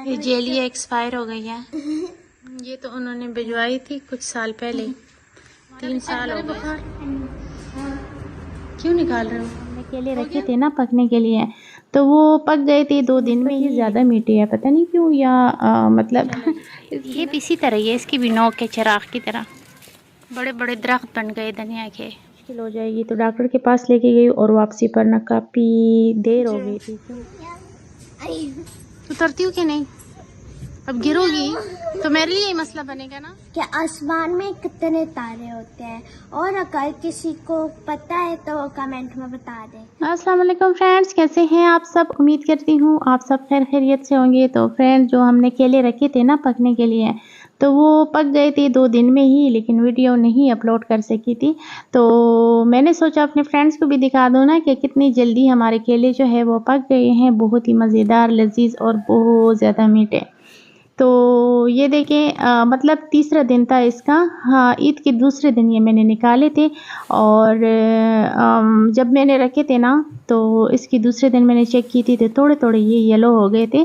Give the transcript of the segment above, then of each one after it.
ये jelly expire हो गई है। ये तो उन्होंने भिजवाई थी कुछ साल पहले, 3 साल हो गए। क्यों निकाल रहे हो? हमने केले रखे थे ना पकने के लिए, तो वो पक गए थे 2 दिन में ही। ज़्यादा मीठे है, पता नहीं क्यों, या मतलब ये भी इसी तरह ही है, इसकी भी नोक के चिराग की तरह बड़े बड़े दरख्त बन गए धनिया के। मुश्किल हो जाएगी, तो डॉक्टर के पास लेके गई और वापसी पर ना काफ़ी देर हो गई थी। उतरती हूँ कि नहीं? अब गिरोगी तो मेरे लिए ही मसला बनेगा ना। कि आसमान में कितने तारे होते हैं, और अगर किसी को पता है तो वो कमेंट में बता दें। अस्सलाम वालेकुम फ्रेंड्स, कैसे हैं आप सब? उम्मीद करती हूँ आप सब खैर खैरियत से होंगे। तो फ्रेंड्स, जो हमने केले रखे थे ना पकने के लिए, तो वो पक गए थे 2 दिन में ही, लेकिन वीडियो नहीं अपलोड कर सकी थी। तो मैंने सोचा अपने फ्रेंड्स को भी दिखा दूँ ना कि कितनी जल्दी हमारे केले जो है वो पक गए हैं। बहुत ही मज़ेदार, लजीज और बहुत ज़्यादा मीठे। तो ये देखें, मतलब तीसरा दिन था इसका। हाँ, ईद के दूसरे दिन ये मैंने निकाले थे। और जब मैंने रखे थे ना, तो इसके दूसरे दिन मैंने चेक की थी तो थोड़े थोड़े ये येलो हो गए थे।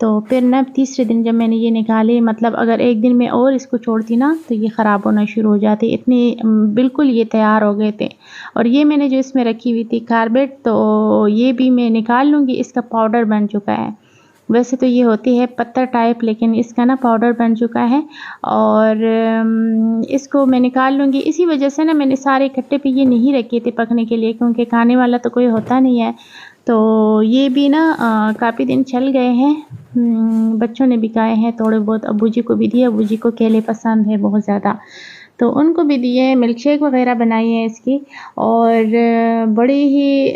तो फिर ना तीसरे दिन जब मैंने ये निकाले, मतलब अगर एक दिन में और इसको छोड़ती ना तो ये ख़राब होना शुरू हो जाते, इतने बिल्कुल ये तैयार हो गए थे। और ये मैंने जो इसमें रखी हुई थी कार्बेट, तो ये भी मैं निकाल लूँगी। इसका पाउडर बन चुका है। वैसे तो ये होती है पत्ता टाइप, लेकिन इसका ना पाउडर बन चुका है। और इसको मैं निकाल लूँगी। इसी वजह से ना मैंने सारे इकट्ठे पे ये नहीं रखे थे पकने के लिए, क्योंकि खाने वाला तो कोई होता नहीं है। तो ये भी ना काफ़ी दिन चल गए हैं। बच्चों ने भी खाए हैं थोड़े बहुत, अब्बू जी को भी दिए। अब्बू जी को केले पसंद है बहुत ज़्यादा, तो उनको भी दिए। मिल्क शेक वगैरह बनाई है इसकी, और बड़ी ही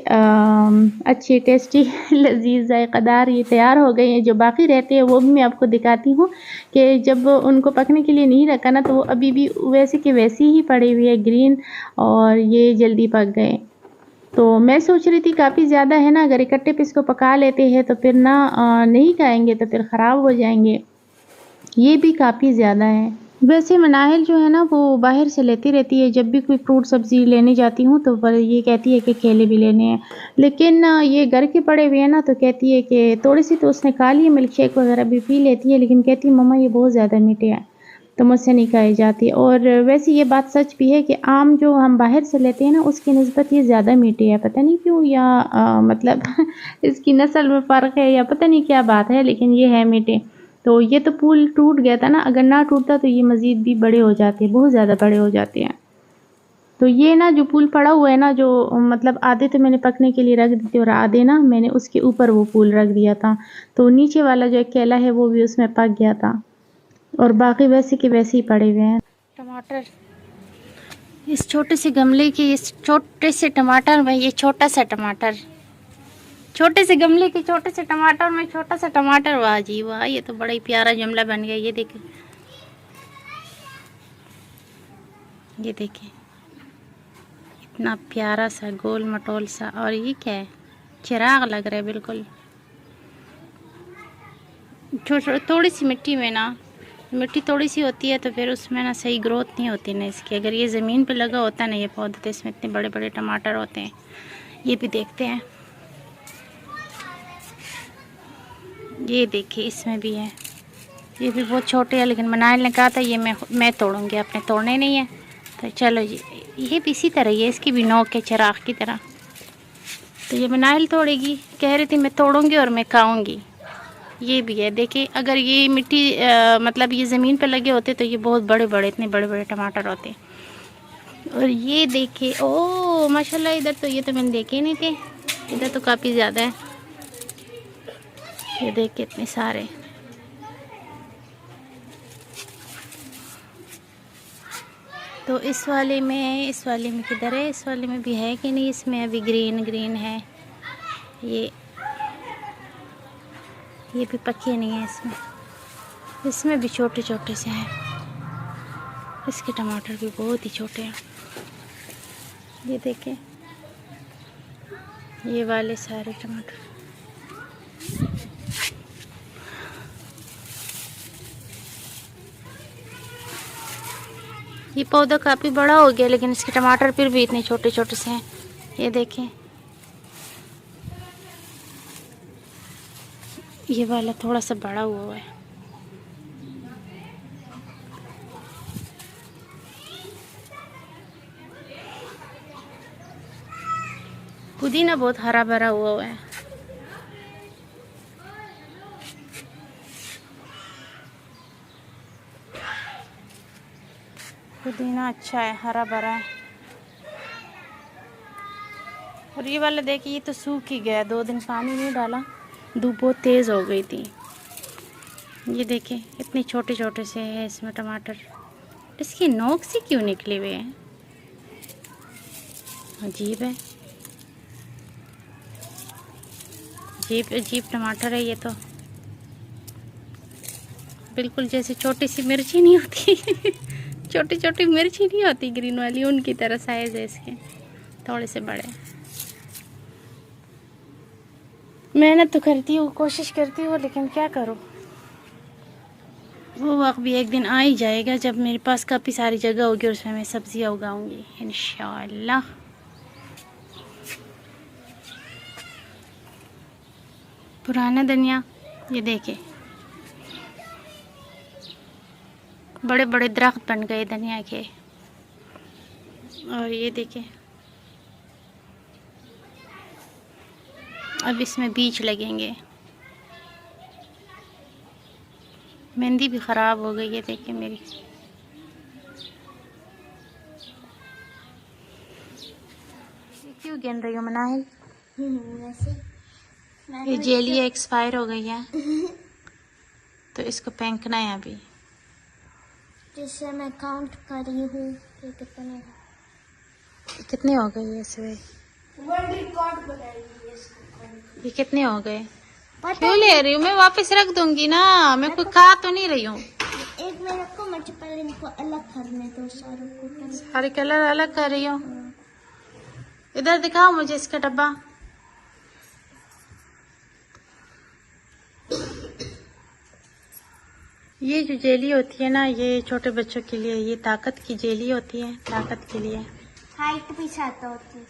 अच्छी टेस्टी लजीज ज़ायक़ादार ये तैयार हो गई हैं। जो बाकी रहते हैं वो भी मैं आपको दिखाती हूँ कि जब उनको पकने के लिए नहीं रखा ना, तो वो अभी भी वैसे के वैसे ही पड़े हुए हैं ग्रीन, और ये जल्दी पक गए। तो मैं सोच रही थी काफ़ी ज़्यादा है ना, अगर इकट्ठे पे इसको पका लेते हैं तो फिर ना नहीं खाएंगे तो फिर ख़राब हो जाएंगे। ये भी काफ़ी ज़्यादा है। वैसे मनाहिल जो है ना, वो बाहर से लेती रहती है। जब भी कोई फ्रूट सब्ज़ी लेने जाती हूँ तो पर ये कहती है कि केले भी लेने हैं, लेकिन ये घर के पड़े हुए हैं ना, तो कहती है कि थोड़ी सी तो उसने खा ली, मिल्क शेक वगैरह भी पी लेती है, लेकिन कहती है मम्मा ये बहुत ज़्यादा मीठे हैं, तो मुझसे नहीं खाई जाती। और वैसे ये बात सच भी है कि आम जो हम बाहर से लेते हैं ना, उसकी निस्बत ये ज़्यादा मीठे है। पता नहीं क्यों, या मतलब इसकी नस्ल में फ़र्क है, या पता नहीं क्या बात है, लेकिन ये है मीठे। तो ये तो पुल टूट गया था ना, अगर ना टूटता तो ये मज़ीद भी बड़े हो जाते, बहुत ज़्यादा बड़े हो जाते हैं। तो ये ना जो पुल पड़ा हुआ है ना, जो मतलब आधे तो मैंने पकने के लिए रख दी थी, और आधे ना मैंने उसके ऊपर वो पुल रख दिया था। तो नीचे वाला जो केला है वो भी उसमें पक गया था, और बाकी वैसे के वैसे ही पड़े हुए हैं। टमाटर इस छोटे से गमले के, इस छोटे से टमाटर में, ये छोटा सा टमाटर, छोटे से गमले के छोटे से टमाटर में छोटा सा टमाटर। वाह जी वाह, ये तो बड़ा ही प्यारा जुमला बन गया। ये देखिए, ये देखिए, इतना प्यारा सा गोल मटोल सा। और ये क्या है? चिराग लग रहा है बिल्कुल। थोड़ी सी मिट्टी में ना, मिट्टी थोड़ी सी होती है तो फिर उसमें ना सही ग्रोथ नहीं होती ना इसकी। अगर ये ज़मीन पे लगा होता ना ये पौधा, तो इसमें इतने बड़े बड़े टमाटर होते हैं। ये भी देखते हैं, ये देखिए इसमें भी है। ये भी बहुत छोटे हैं, लेकिन मनाइल ने कहा था ये मैं तोड़ूंगी, आपने तोड़ने नहीं है। तो चलो जी, ये भी इसी तरह ही है, इसकी भी नोक के चिराग की तरह। तो ये मनाइल तोड़ेगी, कह रही थी मैं तोड़ूंगी और मैं खाऊंगी। ये भी है, देखिए, अगर ये मिट्टी मतलब ये ज़मीन पर लगे होते तो ये बहुत बड़े बड़े, इतने बड़े बड़े टमाटर होते। और ये देखिए, ओ माशाल्लाह, इधर तो ये तो मैंने देखे ही नहीं थे, इधर तो काफ़ी ज़्यादा है। ये देखिए इतने सारे। तो इस वाले में किधर है? इस वाले में भी है कि नहीं? इसमें अभी ग्रीन ग्रीन है। ये भी पके नहीं है इसमें भी छोटे छोटे से हैं। इसके टमाटर भी बहुत ही छोटे हैं। ये देखें, ये वाले सारे टमाटर। ये पौधा काफ़ी बड़ा हो गया, लेकिन इसके टमाटर फिर भी इतने छोटे छोटे से हैं। ये देखें, ये वाला थोड़ा सा बड़ा हुआ है। पुदीना बहुत हरा भरा हुआ है। पुदीना अच्छा है, हरा भरा है। और ये वाला देखिए, ये तो सूख ही गया, 2 दिन पानी नहीं डाला, धूप बहुत तेज़ हो गई थी। ये देखिए इतने छोटे छोटे से हैं इसमें टमाटर। इसकी नोक से क्यों निकले हुए हैं, अजीब है, अजीब अजीब टमाटर है ये तो। बिल्कुल जैसे छोटी सी मिर्ची नहीं होती छोटी छोटी मिर्ची नहीं होती ग्रीन वाली, उनकी तरह साइज है इसके, थोड़े से बड़े। मेहनत तो करती हूँ, कोशिश करती हूँ, लेकिन क्या करूँ, वो वक्त भी एक दिन आ ही जाएगा जब मेरे पास काफ़ी सारी जगह होगी और उसमें मैं सब्जियाँ उगाऊंगी इंशाअल्लाह। पुराना धनिया, ये देखे बड़े बड़े दरख्त बन गए धनिया के। और ये देखे अब इसमें बीज लगेंगे। मेहंदी भी ख़राब हो गई है, देखिए मेरी। क्यों गिन रही हो मनाहिल? ये जेली एक्सपायर हो गई है तो इसको फेंकना है अभी। जिससे मैं काउंट कर रही हूँ कि कितने हो गए ये इसमें? वर्ल्ड रिकॉर्ड बनाएगी इसको। ये कितने हो गए? क्यों ले रही हूँ मैं? वापस रख दूंगी ना, मैं कुछ खा तो नहीं रही हूँ। एक मिनट को मुझे पहले इनको अलग करने दो, सारे कलर अलग कर रही हूँ। इधर दिखाओ मुझे इसका डब्बा। ये जो जेली होती है ना, ये छोटे बच्चों के लिए, ये ताकत की जेली होती है, ताकत के लिए। हाइट भी ज्यादा होती है।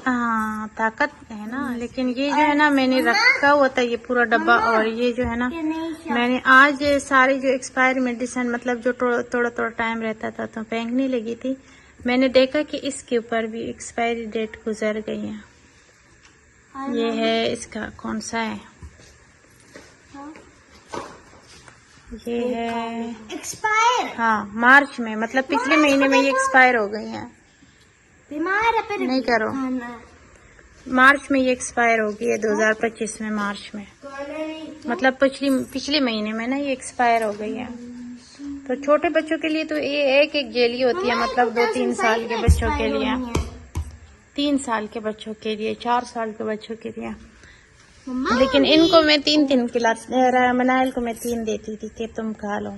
हाँ ताकत है ना, लेकिन ये जो है ना मैंने रखा हुआ था ये पूरा डब्बा। और ये जो है ना मैंने आज सारे जो एक्सपायर मेडिसिन, मतलब जो थोड़ा थोड़ा टाइम रहता था तो फेंकने लगी थी, मैंने देखा कि इसके ऊपर भी एक्सपायरी डेट गुजर गई है। ये है इसका कौन सा है, ये है एक्सपायर। हाँ मार्च में, मतलब पिछले महीने में ये एक्सपायर हो गई है। बीमार है फिर नहीं करो, मार्च में ये एक्सपायर हो गई है, 2025 में मार्च में, मतलब पिछले महीने में ना ये एक्सपायर हो गई है। तो छोटे बच्चों के लिए तो ये एक जेली होती है, मतलब 2-3 साल के बच्चों के लिए, 3 साल के बच्चों के लिए, 4 साल के बच्चों के लिए। लेकिन इनको मैं 3 खिलाती, मनाइल को मैं 3 देती थी कि तुम खा लो,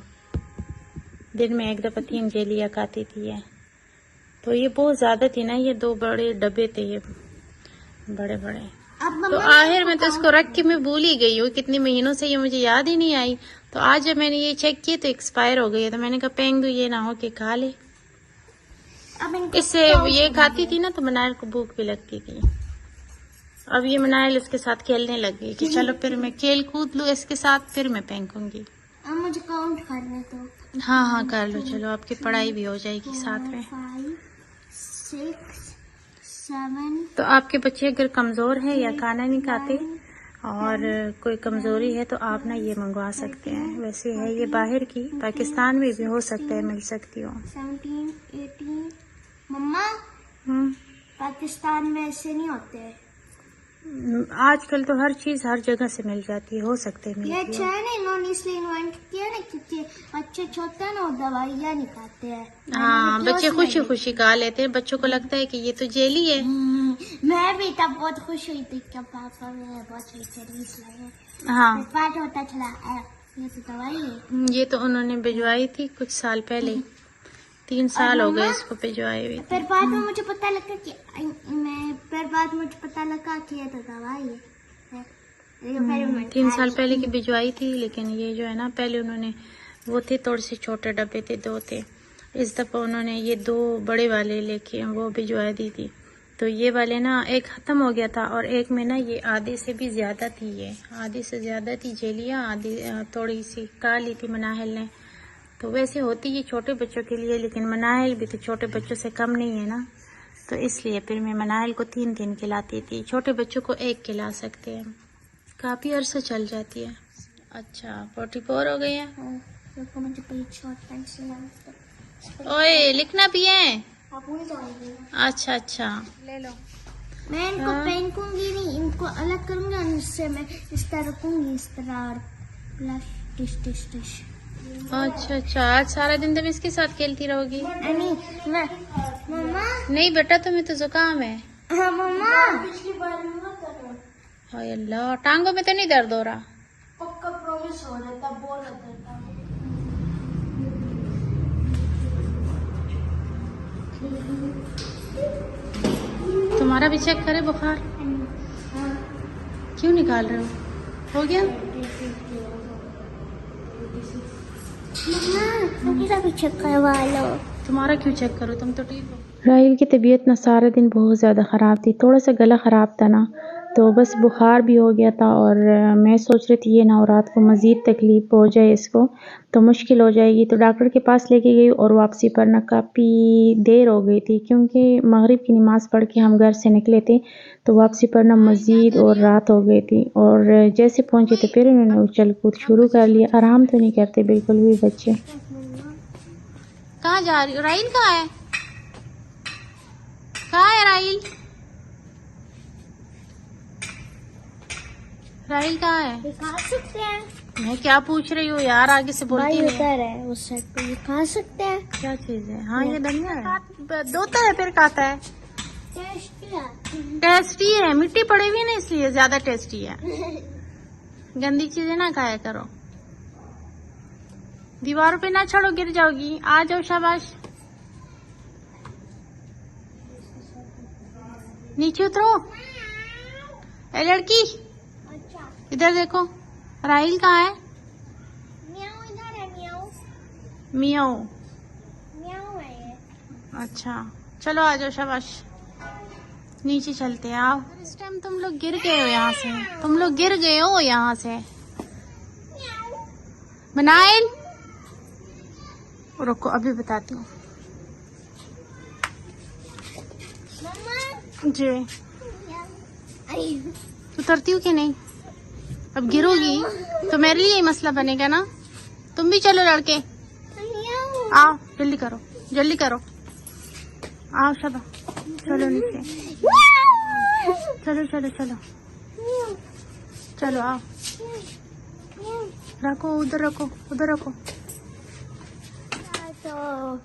दिन में एक दफा 3 जेलियाँ खाती थी ये। तो ये बहुत ज्यादा थी ना, ये 2 बड़े डब्बे थे ये बड़े बड़े। तो आखिर में तो इसको रख के मैं भूल ही गई हूँ, कितने महीनों से ये मुझे याद ही नहीं आई। तो आज जब मैंने ये चेक किया तो एक्सपायर हो गई है, तो मैंने कहा फेंक दूँ, ये ना हो कि खा ले। इससे ये खाती थी ना तो मनाइल को भूख भी लगती थी। अब ये मनाइल इसके साथ खेलने लग गई कि चलो फिर मैं खेल कूद लूँ इसके साथ, फिर मैं फेंकूंगी। अब मुझे काउंट करने दो। हाँ हाँ कर लो, चलो आपकी पढ़ाई भी हो जाएगी साथ में। 5, 6, 7। तो आपके बच्चे अगर कमजोर हैं या खाना नहीं खाते और कोई कमजोरी है तो आप ना ये मंगवा सकते हैं। वैसे है ये बाहर की, पाकिस्तान में भी हो सकता है, मिल सकती हो। 17, 18। मम्मा पाकिस्तान में ऐसे नहीं होते। आजकल तो हर चीज हर जगह से मिल जाती है, हो सकते है ये अच्छा है ना, इन्होंने इसलिए इन्वेंट किया ना क्योंकि बच्चे छोटे हैं ना, दवाइयाँ नहीं खाते हैं। हाँ बच्चे खुशी खुशी खा लेते हैं, बच्चों को लगता है कि ये तो जेली है। मैं भी तब बहुत खुश हुई थी कि पापा ने बहुत चीज लाई। हाँ पाठ होता चला, ये तो दवाई है। ये तो उन्होंने भिजवाई थी कुछ साल पहले, 3 साल हो गए इसको भिजवाए हुए। फिर बाद में मुझे पता लगा कि ये तो दवाई है। 3 साल पहले की भिजवाई थी, लेकिन ये जो है ना पहले उन्होंने वो थे थोड़े से छोटे डब्बे थे, 2 थे। इस दफा उन्होंने ये 2 बड़े वाले लेके वो भिजवा दी थी, तो ये वाले ना एक ख़त्म हो गया था और एक में ना ये आधे से भी ज़्यादा थी, ये आधे से ज़्यादा थी जेलियाँ, आधी थोड़ी सी खा ली थी मनाहिल ने। तो वैसे होती ये छोटे बच्चों के लिए, लेकिन मनाहिल भी तो छोटे बच्चों से कम नहीं है ना, तो इसलिए फिर मैं मनाहिल को 3 खिलाती थी, छोटे बच्चों को 1 खिला सकते हैं, काफ़ी अरसा चल जाती है। अच्छा 44 हो गई है। मुझे शॉर्ट पेंसिल ओए लिखना भी है। भूल जाऊंगी। अच्छा अच्छा ले लो। मैं इनको हाँ। फेंकूंगी नहीं, इनको अलग करूंगी और इससे मैं इस तरह रखूंगी, इस तरह और प्लस टिश टिश टिश। अच्छा अच्छा, आज सारा दिन तुम इसके साथ खेलती रहोगी? नहीं मम्मा। नहीं बेटा, तुम्हें तो जुकाम है। हाँ मम्मा। हाय अल्लाह, टांगों में तो नहीं दर्द हो रहा? पक्का प्रॉमिस हो रहा था, बोल रहा था। तुम्हारा भी चेक करे बुखार? क्यों निकाल रहे हो गया? मेरा भी चेक करवा लो। तुम्हारा क्यों चेक करो, तुम तो ठीक हो। राहिल की तबीयत ना सारा दिन बहुत ज़्यादा ख़राब थी, थोड़ा सा गला ख़राब था ना, तो बस बुखार भी हो गया था। और मैं सोच रही थी ये ना रात को मज़ीद तकलीफ़ हो जाए इसको तो मुश्किल हो जाएगी, तो डॉक्टर के पास लेके गई और वापसी पर ना काफ़ी देर हो गई थी, क्योंकि मगरिब की नमाज़ पढ़ के हम घर से निकले थे, तो वापसी पर ना मज़ीद और रात हो गई थी। और जैसे पहुँचे तो फिर उन्होंने उछल कूद शुरू कर लिया, आराम तो नहीं करते बिल्कुल भी बच्चे। कहाँ जा रही हो? राहिल कहाँ है? कहाँ है राहिल? राहिल कहाँ है? दिखा सकते हैं। मैं क्या पूछ रही हूँ यार, आगे से बोलती नहीं। उधर है उस साइड पे, दिखा सकते हैं। क्या चीज है? हाँ ये धनिया है, दोता है फिर खाता है। टेस्टी है, मिट्टी पड़ी हुई है ना इसलिए ज्यादा टेस्टी है। गंदी चीजें ना खाया करो, दीवारों पे ना चढ़ो, गिर जाओगी। आ जाओ, शाबाश, नीचे उतरो। ए लड़की, अच्छा इधर देखो, राहिल कहाँ है? म्याऊ इधर है, म्याऊ मियाओ। म्याऊ है ये। अच्छा चलो आ जाओ, शाबाश, नीचे चलते हैं, आओ। इस टाइम तुम लोग गिर गए हो यहाँ से, तुम लोग गिर गए हो यहाँ से। मनाइल, रुको अभी बताती हूँ। जी उतरती हूँ कि नहीं? अब गिरोगी तो मेरे लिए ही मसला बनेगा ना। तुम भी चलो लड़के, आओ जल्दी करो, जल्दी करो, आओ शबा, चलो नीचे, चलो चलो चलो चलो, आओ, रखो उधर, रखो उधर, रखो। तो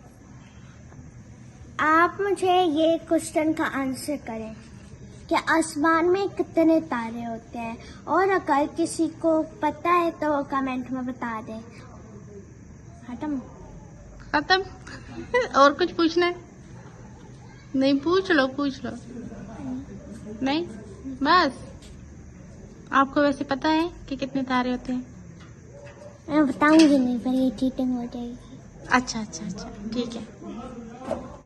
आप मुझे ये क्वेश्चन का आंसर करें कि आसमान में कितने तारे होते हैं, और अगर किसी को पता है तो वो कमेंट में बता दे। खत्म खत्म। और कुछ पूछना है? नहीं, पूछ लो पूछ लो। नहीं बस। आपको वैसे पता है कि कितने तारे होते हैं? मैं बताऊंगी नहीं, पर ये चीटिंग हो जाएगी। अच्छा अच्छा अच्छा, ठीक है।